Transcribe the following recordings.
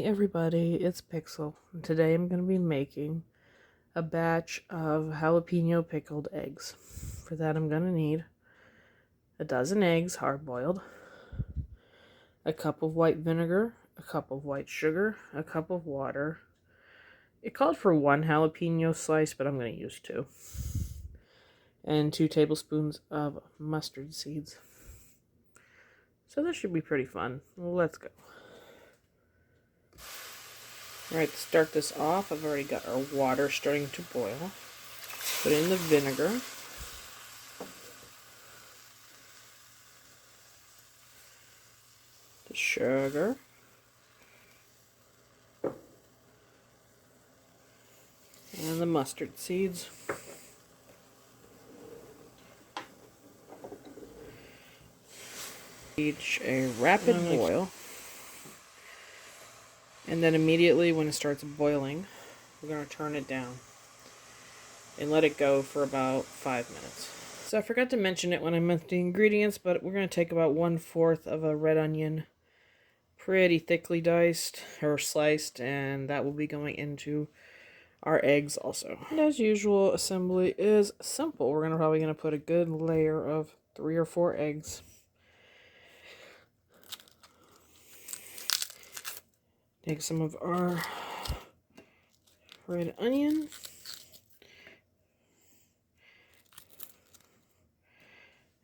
everybody, it's Pixel, and today I'm going to be making a batch of jalapeno pickled eggs. For that I'm going to need a dozen eggs, hard-boiled, a cup of white vinegar, a cup of white sugar, a cup of water. It called for 1 jalapeno slice, but I'm going to use 2. And 2 tablespoons of mustard seeds. So this should be pretty fun. Let's go. Alright, to start this off, I've already got our water starting to boil. Put in the vinegar. The sugar. And the mustard seeds. Reach a rapid boil. And then immediately when it starts boiling, we're going to turn it down and let it go for about 5 minutes. So I forgot to mention it when I meant the ingredients, but we're going to take about 1/4 of a red onion, pretty thickly diced or sliced, and that will be going into our eggs also. And as usual, assembly is simple. We're probably going to put a good layer of 3 or 4 eggs. Take some of our red onion.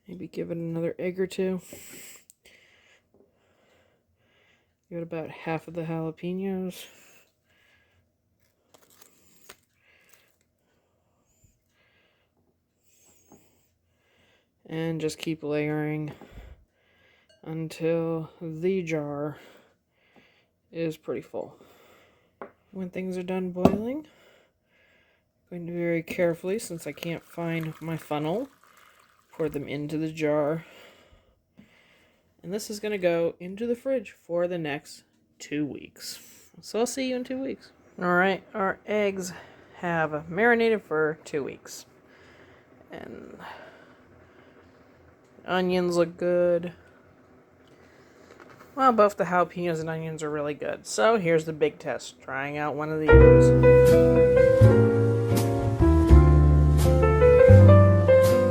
Maybe give it another egg or 2. Give it about half of the jalapenos. And just keep layering until the jar is pretty full. When things are done boiling, I'm going to very carefully, since I can't find my funnel, pour them into the jar. And this is going to go into the fridge for the next 2 weeks. So I'll see you in 2 weeks. Alright, our eggs have marinated for 2 weeks. And onions look good. Well, both the jalapenos and onions are really good. So here's the big test, trying out one of these.